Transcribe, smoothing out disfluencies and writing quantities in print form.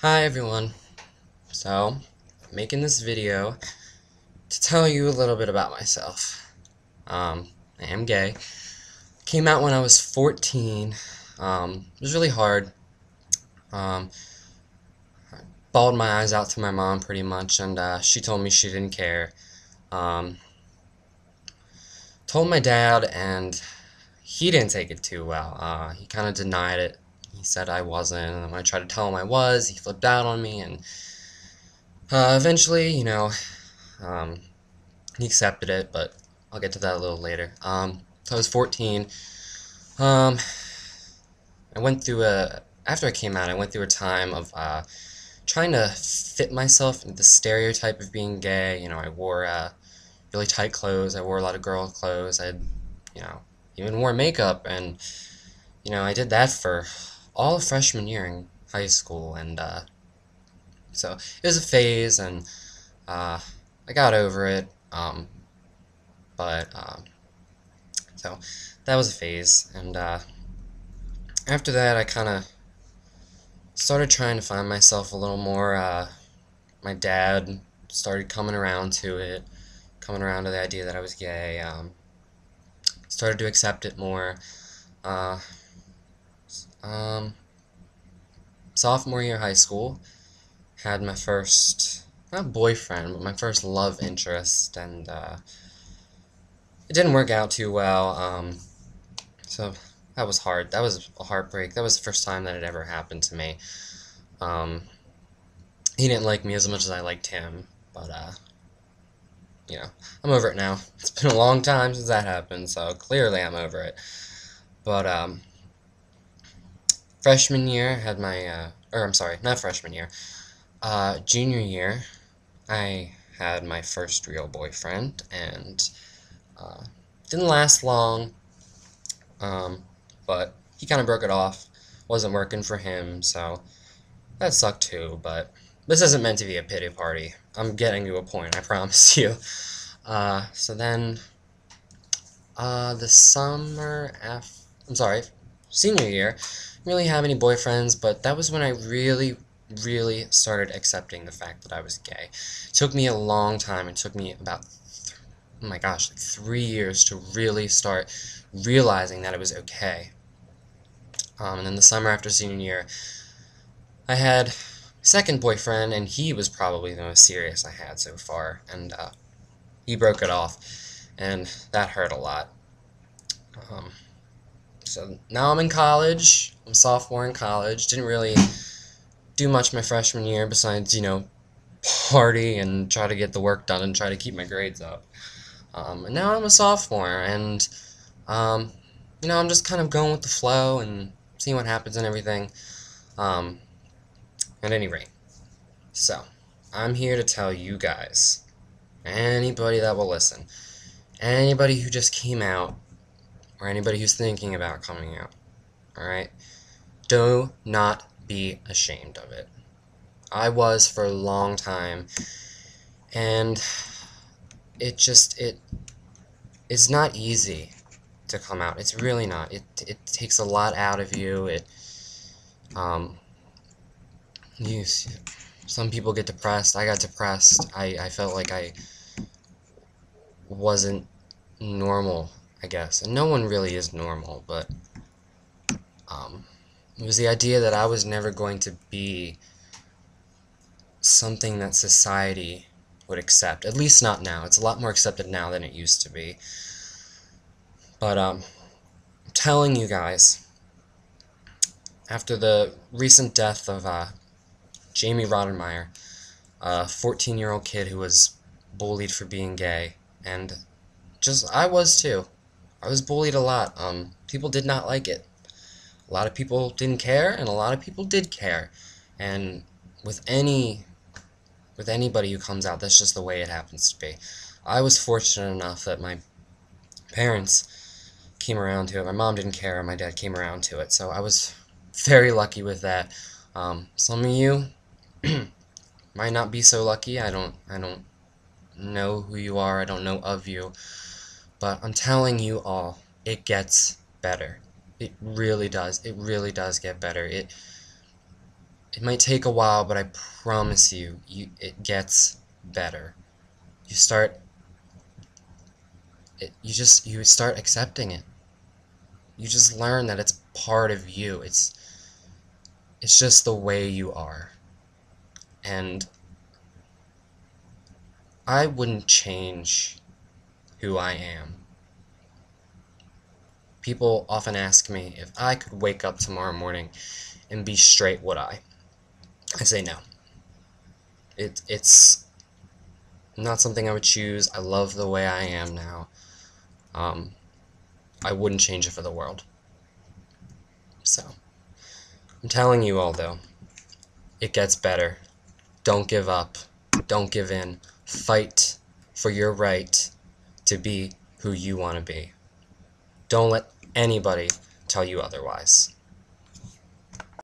Hi everyone. So, I'm making this video to tell you a little bit about myself. I am gay. Came out when I was 14. It was really hard. Um, Bawled my eyes out to my mom pretty much, and she told me she didn't care. Um, Told my dad, and he didn't take it too well. He kind of denied it. He said I wasn't, and when I tried to tell him I was, he flipped out on me, and eventually, um, he accepted it, but I'll get to that a little later. So I was 14. Um, I went through after I came out, I went through a time of trying to fit myself into the stereotype of being gay. I wore really tight clothes. I wore a lot of girl clothes. You know, even wore makeup, and I did that for all of freshman year in high school, and so it was a phase, and I got over it. But So that was a phase, and after that, I kind of started trying to find myself a little more. My dad started coming around to it, coming around to the idea that I was gay. Started to accept it more. Uh, um, Sophomore year of high school, had my first, not boyfriend, but my first love interest, and it didn't work out too well. So that was hard. That was a heartbreak. That was the first time that it ever happened to me. Um, he didn't like me as much as I liked him, but I'm over it now. It's been a long time since that happened, so clearly I'm over it. But freshman year had my, or I'm sorry, not freshman year. Junior year, I had my first real boyfriend, and uh, didn't last long. Um, but he kind of broke it off. Wasn't working for him, so that sucked too. But this isn't meant to be a pity party. I'm getting to a point, I promise you. So then the summer after, I'm sorry, senior year, didn't really have any boyfriends, but that was when I really, really started accepting the fact that I was gay. It took me a long time. It took me about, oh my gosh, like 3 years to really start realizing that it was okay. And then the summer after senior year, I had a second boyfriend, and he was probably the most serious I had so far, and he broke it off, and that hurt a lot. Um, So now I'm in college. I'm a sophomore in college. Didn't really do much my freshman year besides, party and try to get the work done and try to keep my grades up. And now I'm a sophomore, and um, I'm just kind of going with the flow and seeing what happens and everything. Um, at any rate, so I'm here to tell you guys, anybody that will listen, anybody who just came out, or anybody who's thinking about coming out, alright? Do not be ashamed of it. I was for a long time, and it's not easy to come out. It's really not. It takes a lot out of you. Um you some people get depressed. I got depressed. I felt like I wasn't normal, I guess. And no one really is normal, but um it was the idea that I was never going to be something that society would accept. At least not now. It's a lot more accepted now than it used to be. But I'm telling you guys, after the recent death of Jamey Rodemeyer, a 14-year-old kid who was bullied for being gay, and I was too. I was bullied a lot. People did not like it. A lot of people didn't care, and a lot of people did care. And with anybody who comes out, that's just the way it happens to be. I was fortunate enough that my parents came around to it. My mom didn't care, and my dad came around to it, so I was very lucky with that. Some of you might not be so lucky. I don't know who you are. I don't know of you, but I'm telling you all, it gets better. It really does. It really does get better. It might take a while, but I promise you, it gets better. You start you start accepting it. You just learn that it's part of you. It's just the way you are. And I wouldn't change who I am. People often ask me if I could wake up tomorrow morning and be straight, would I? I say no. It's not something I would choose. I love the way I am now. Um, I wouldn't change it for the world. So, I'm telling you all though, it gets better. Don't give up. Don't give in. Fight for your right to be who you want to be. Don't let anybody tell you otherwise.